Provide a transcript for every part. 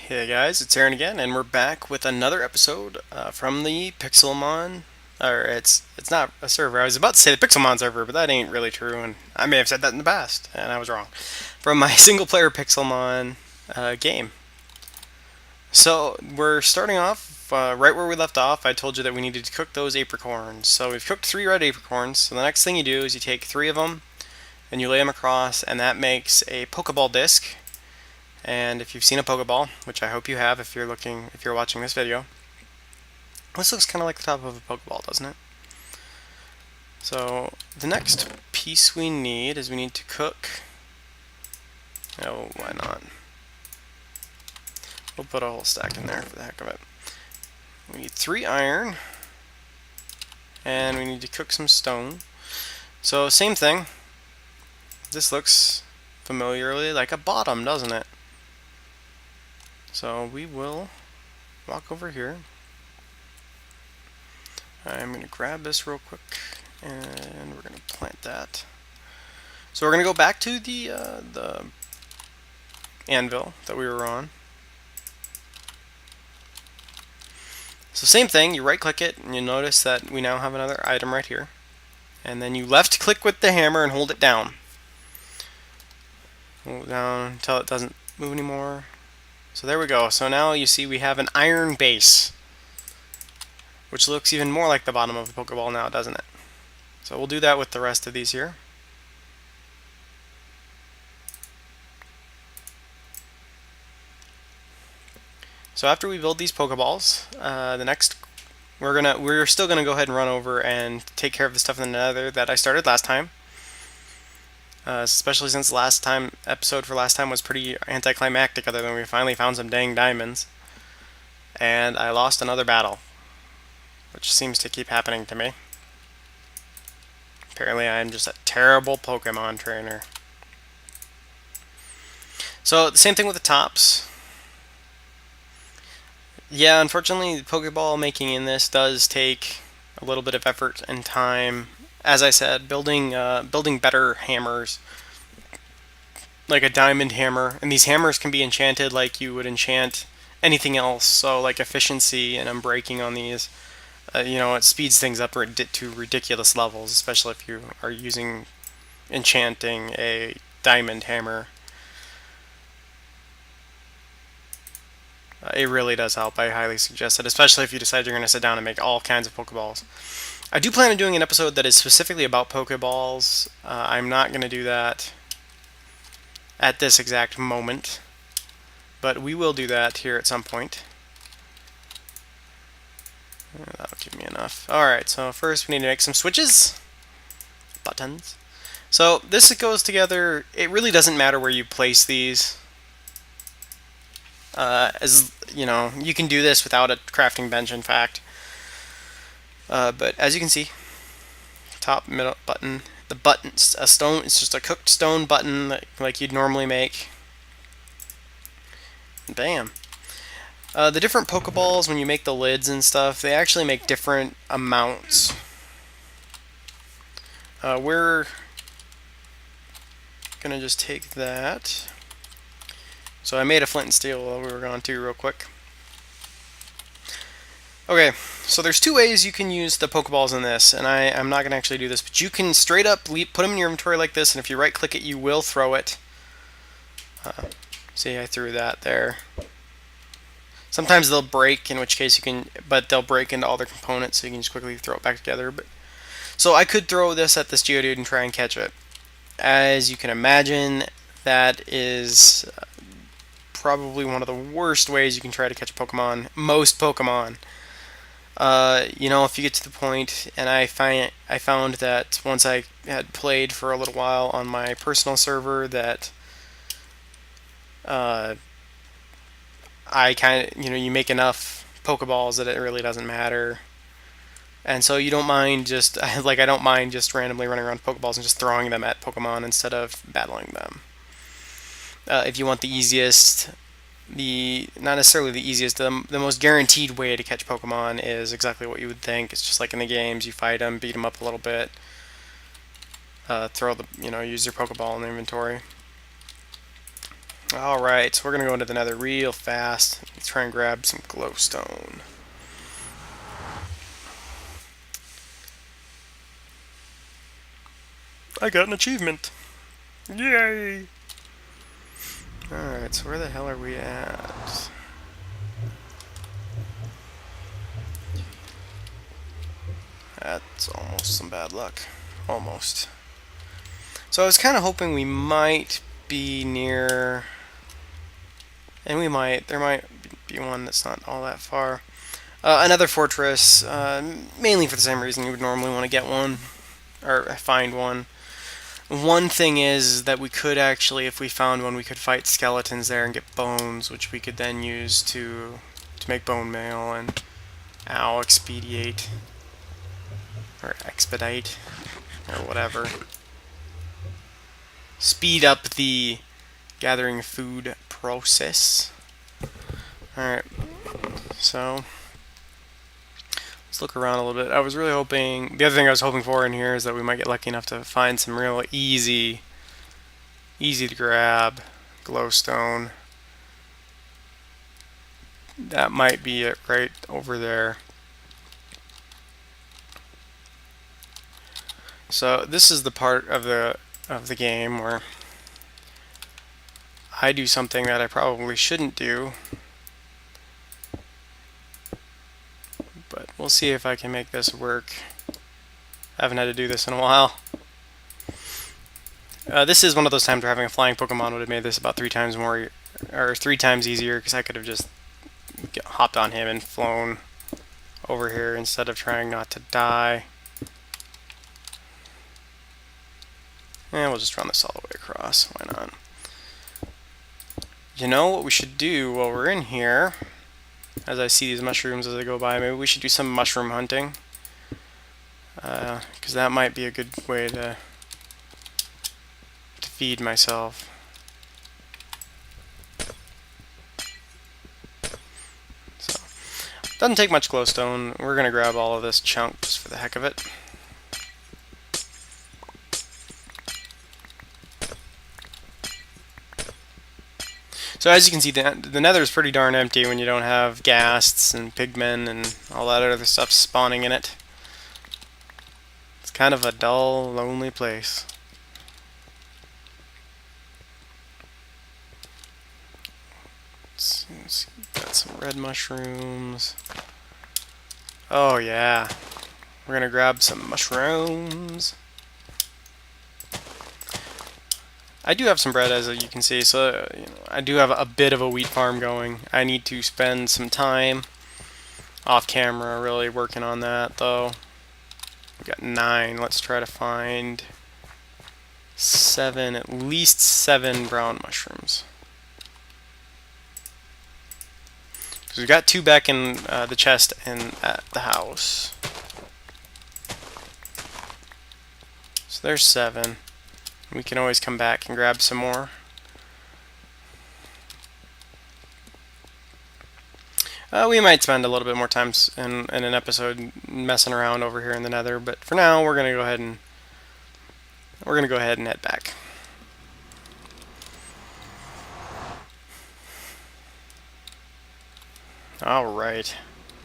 Hey guys, it's Aaron again, and we're back with another episode from the Pixelmon. Or it's not a server. I was about to say the Pixelmon server, but that ain't really true, and I may have said that in the past, and I was wrong. From my single-player Pixelmon game. So we're starting off right where we left off. I told you that we needed to cook those apricorns. So we've cooked 3 red apricorns. So the next thing you do is you take 3 of them and you lay them across, and that makes a Pokeball disc. And if you've seen a Pokeball, which I hope you have if you're watching this video, this looks kind of like the top of a Pokeball, doesn't it? So the next piece we need is we need to cook. Oh, why not? We'll put a whole stack in there for the heck of it. We need 3 iron, and we need to cook some stone. So same thing. This looks familiarly like a bottom, doesn't it? So we will walk over here. I'm going to grab this real quick, and we're going to plant that. So we're going to go back to the anvil that we were on. So same thing, you right click it, and you notice that we now have another item right here. And then you left click with the hammer and hold it down. Hold it down until it doesn't move anymore. So there we go. So now you see we have an iron base, which looks even more like the bottom of a Pokeball now, doesn't it? So we'll do that with the rest of these here. So after we build these Pokeballs, we're still gonna go ahead and run over and take care of the stuff in the Nether that I started last time. Especially since episode for last time was pretty anticlimactic, other than we finally found some dang diamonds, and I lost another battle, which seems to keep happening to me. Apparently, I'm just a terrible Pokemon trainer. So the same thing with the tops. Yeah, unfortunately, the Pokeball making in this does take a little bit of effort and time. As I said, building better hammers, like a diamond hammer, and these hammers can be enchanted like you would enchant anything else. So, like efficiency and unbreaking on these, it speeds things up to ridiculous levels, especially if you are using enchanting a diamond hammer. It really does help. I highly suggest it, especially if you decide you're going to sit down and make all kinds of Pokeballs. I do plan on doing an episode that is specifically about Pokeballs. I'm not going to do that at this exact moment, but we will do that here at some point. That'll give me enough. Alright, so first we need to make some switches. Buttons. So this goes together. It really doesn't matter where you place these. As you know, you can do this without a crafting bench, in fact. But as you can see, top middle button. The button's a stone. It's just a cooked stone button like you'd normally make. Bam. The different Pokeballs, when you make the lids and stuff, they actually make different amounts. We're gonna just take that. So I made a flint and steel while we were gone too, real quick. Okay, so there's 2 ways you can use the Pokeballs in this, and I'm not going to actually do this, but you can straight up put them in your inventory like this, and if you right click it, you will throw it. See, I threw that there. Sometimes they'll break, in which case but they'll break into all their components, so you can just quickly throw it back together. So I could throw this at this Geodude and try and catch it. As you can imagine, that is probably one of the worst ways you can try to catch a Pokemon. Most Pokemon. If you get to the point, and I found that once I had played for a little while on my personal server that I kind of, you make enough Pokeballs that it really doesn't matter. And so you don't mind just, like I don't mind just randomly running around Pokeballs and just throwing them at Pokemon instead of battling them. If you want the easiest, not necessarily the easiest, the most guaranteed way to catch Pokemon is exactly what you would think. It's just like in the games, you fight them, beat them up a little bit, use your Pokeball in the inventory. Alright, so we're gonna go into the nether real fast. Let's try and grab some glowstone. I got an achievement! Yay! Alright, so where the hell are we at? That's almost some bad luck. Almost. So I was kind of hoping we might be near... And there might be one that's not all that far. Another fortress, mainly for the same reason you would normally want to get one, or find one. One thing is that we could actually, if we found one, we could fight skeletons there and get bones, which we could then use to make bone meal and, expedite, or expedite, or whatever. Speed up the gathering food process. Alright, so let's look around a little bit. I was really hoping, the other thing I was hoping for in here is that we might get lucky enough to find some real easy to grab glowstone. That might be it right over there. So this is the part of the game where I do something that I probably shouldn't do. But we'll see if I can make this work. I haven't had to do this in a while. This is one of those times where having a flying Pokemon would have made this about 3 times more, or 3 times easier, because I could have just hopped on him and flown over here instead of trying not to die. And we'll just run this all the way across. Why not? You know what we should do while we're in here, as I see these mushrooms as I go by, maybe we should do some mushroom hunting. Because that might be a good way to feed myself. So, doesn't take much glowstone. We're going to grab all of this chunk just for the heck of it. So as you can see, the nether is pretty darn empty when you don't have ghasts and pigmen and all that other stuff spawning in it. It's kind of a dull, lonely place. Let's see, got some red mushrooms. Oh yeah, we're gonna grab some mushrooms. I do have some bread, as you can see, so I do have a bit of a wheat farm going. I need to spend some time off camera really working on that, though. We got 9. Let's try to find 7, at least 7 brown mushrooms. So we've got 2 back in the chest and at the house. So there's 7. We can always come back and grab some more. We might spend a little bit more time in an episode messing around over here in the nether, but for now we're gonna go ahead and head back. Alright.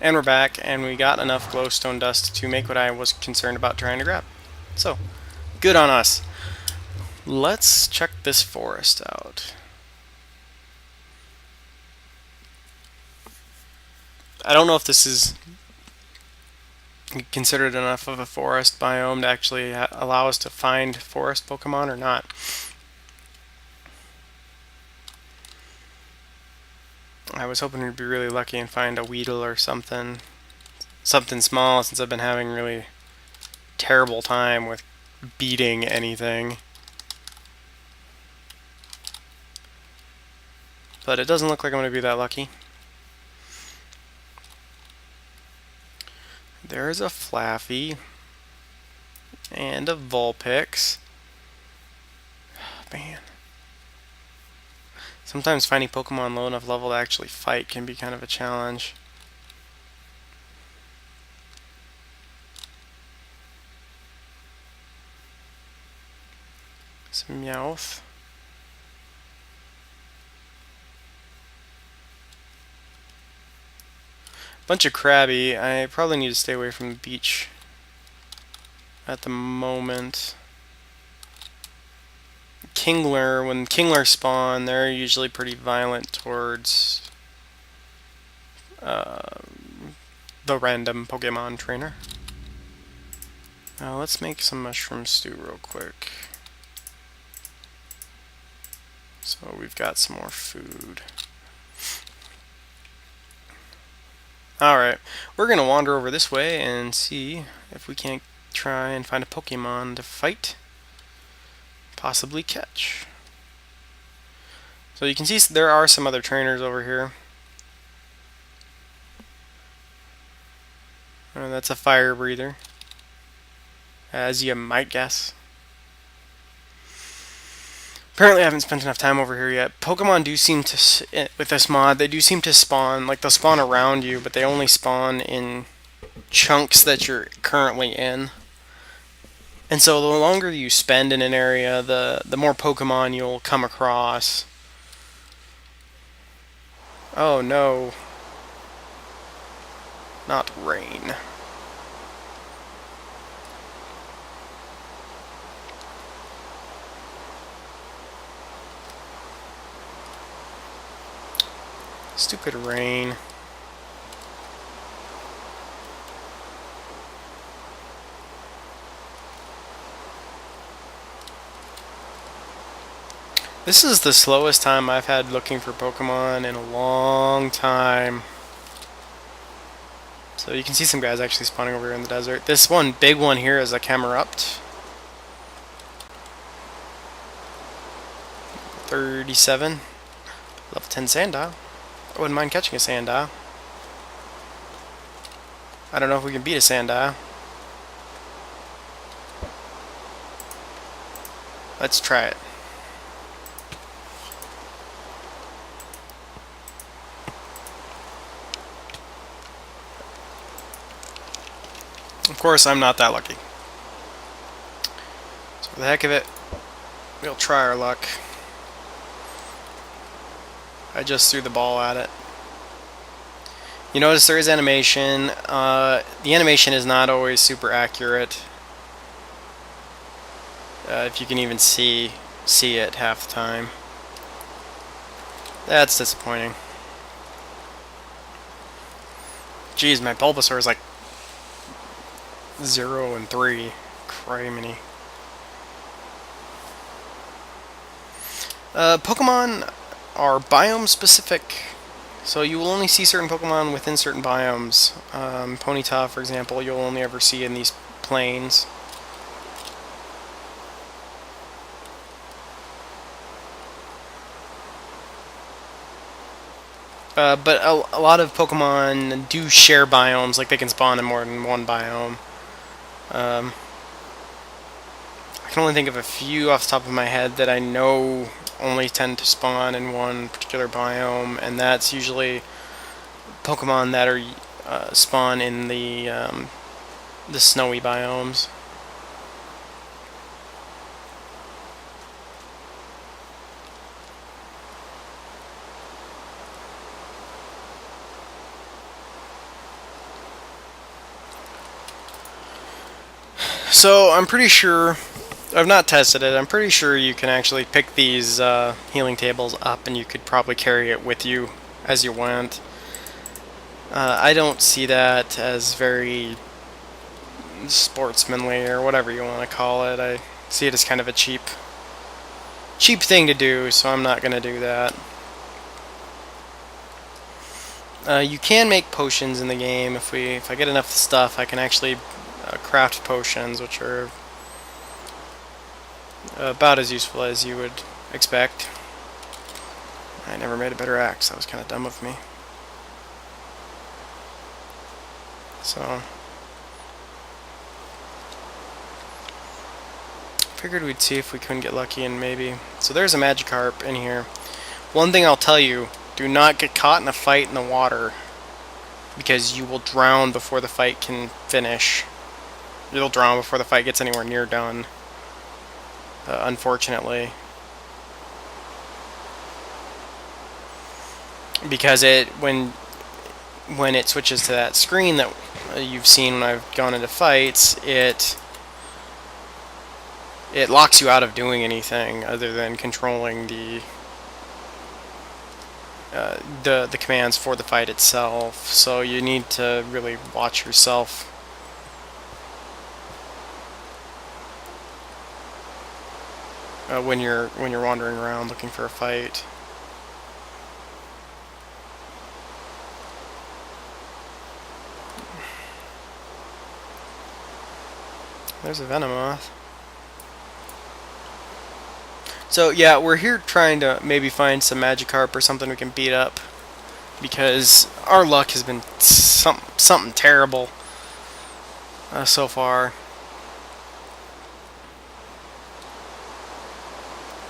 And we're back, and we got enough glowstone dust to make what I was concerned about trying to grab. So, good on us. Let's check this forest out. I don't know if this is considered enough of a forest biome to actually allow us to find forest Pokemon or not. I was hoping we'd be really lucky and find a Weedle or something small, since I've been having really terrible time with beating anything. But it doesn't look like I'm going to be that lucky. There's a Flaffy and a Vulpix. Man. Sometimes finding Pokemon low enough level to actually fight can be kind of a challenge. Some Meowth. Bunch of crabby. I probably need to stay away from the beach at the moment. Kingler, when Kingler spawn, they're usually pretty violent towards the random Pokemon trainer. Now let's make some mushroom stew real quick. So we've got some more food. Alright, we're going to wander over this way and see if we can't try and find a Pokemon to fight. Possibly catch. So you can see there are some other trainers over here. That's a fire breather, as you might guess. Apparently I haven't spent enough time over here yet. Pokemon do seem to, with this mod, they do seem to spawn, like they'll spawn around you, but they only spawn in chunks that you're currently in. And so the longer you spend in an area, the more Pokemon you'll come across. Oh no. Not rain. Stupid rain. This is the slowest time I've had looking for Pokemon in a long time. So you can see some guys actually spawning over here in the desert. This one, big one here, is a Camerupt. 37. Level 10 Sandile. I wouldn't mind catching a Sandile. I don't know if we can beat a Sandile. Let's try it. Of course, I'm not that lucky. So for the heck of it, we'll try our luck. I just threw the ball at it. You notice there is animation. The animation is not always super accurate. If you can even see it half the time. That's disappointing. Geez, my Bulbasaur is like 0 and 3. Criminy. Pokemon are biome specific, so you will only see certain Pokemon within certain biomes. Ponyta, for example, you'll only ever see in these plains. But a lot of Pokemon do share biomes, like they can spawn in more than one biome. I can only think of a few off the top of my head that I know only tend to spawn in one particular biome, and that's usually Pokemon that are spawn in the snowy biomes. So I'm pretty sure, I've not tested it, I'm pretty sure you can actually pick these healing tables up and you could probably carry it with you as you went. I don't see that as very sportsmanly or whatever you want to call it. I see it as kind of a cheap thing to do, so I'm not going to do that. You can make potions in the game. If I get enough stuff, I can actually craft potions, which are about as useful as you would expect. I never made a better axe. That was kind of dumb of me. So figured we'd see if we couldn't get lucky and maybe. So there's a Magikarp in here. One thing I'll tell you, do not get caught in a fight in the water, because you will drown before the fight can finish. You'll drown before the fight gets anywhere near done. Unfortunately. Because when it switches to that screen that you've seen when I've gone into fights, it locks you out of doing anything other than controlling the commands for the fight itself. So you need to really watch yourself. When you're wandering around looking for a fight. There's a Venomoth. So yeah, we're here trying to maybe find some Magikarp or something we can beat up, because our luck has been something terrible so far.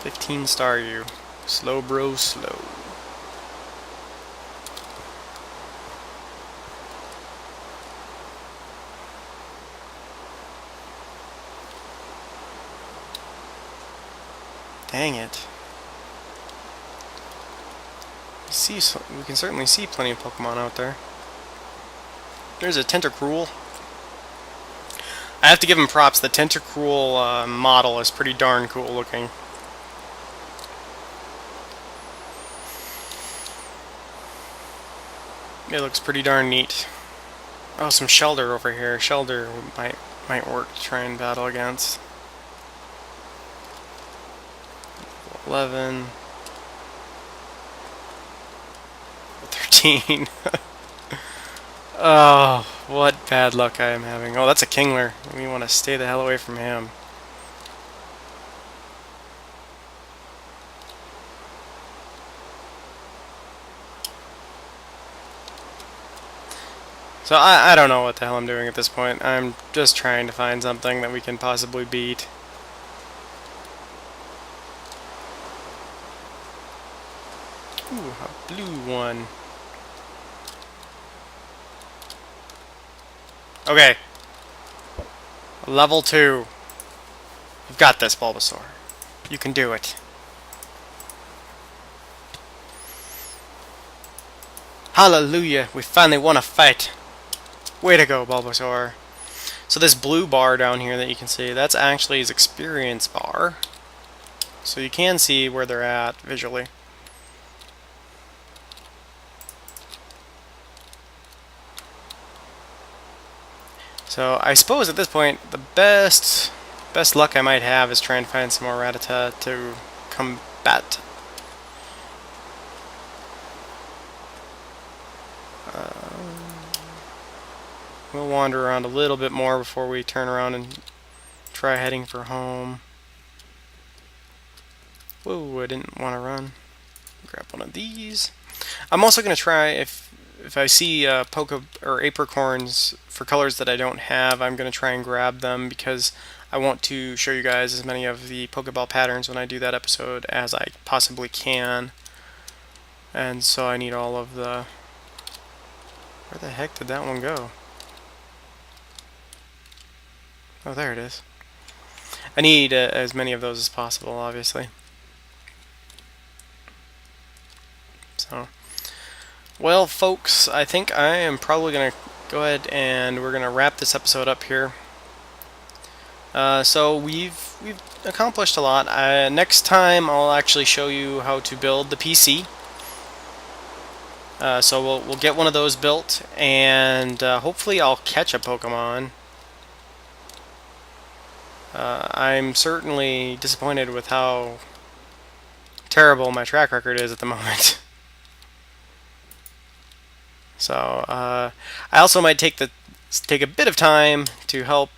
15 star you. Slow bro, slow. Dang it. We can certainly see plenty of Pokemon out there. There's a Tentacruel. I have to give him props. The Tentacruel model is pretty darn cool looking. It looks pretty darn neat. Oh, some Shelder over here. Shelder might work to try and battle against. 11. 13. Oh, what bad luck I am having. Oh, that's a Kingler. We want to stay the hell away from him. So I don't know what the hell I'm doing at this point. I'm just trying to find something that we can possibly beat. Ooh, a blue one. Okay. Level 2. You've got this, Bulbasaur. You can do it. Hallelujah, we finally won a fight. Way to go, Bulbasaur. So this blue bar down here that you can see, that's actually his experience bar. So you can see where they're at visually. So I suppose at this point the best luck I might have is trying to find some more Rattata to combat. We'll wander around a little bit more before we turn around and try heading for home. Whoa, I didn't want to run. Grab one of these. I'm also going to try, if I see apricorns for colors that I don't have, I'm going to try and grab them, because I want to show you guys as many of the Pokeball patterns when I do that episode as I possibly can. And so I need all of the... Where the heck did that one go? Oh, there it is. I need as many of those as possible, obviously. So, well, folks, I think I am probably going to go ahead and we're going to wrap this episode up here. So we've accomplished a lot. Next time, I'll actually show you how to build the PC. So we'll get one of those built, and hopefully I'll catch a Pokemon. I'm certainly disappointed with how terrible my track record is at the moment. So I also might take a bit of time to help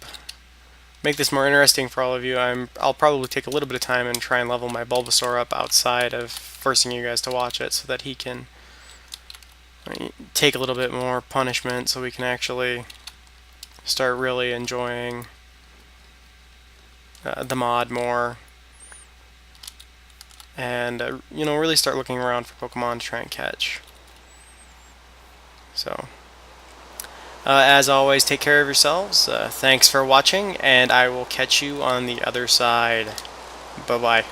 make this more interesting for all of you. I'll probably take a little bit of time and try and level my Bulbasaur up outside of forcing you guys to watch it, so that he can take a little bit more punishment, so we can actually start really enjoying the mod more, and really start looking around for Pokemon to try and catch. So, as always, take care of yourselves. Thanks for watching, and I will catch you on the other side. Bye-bye.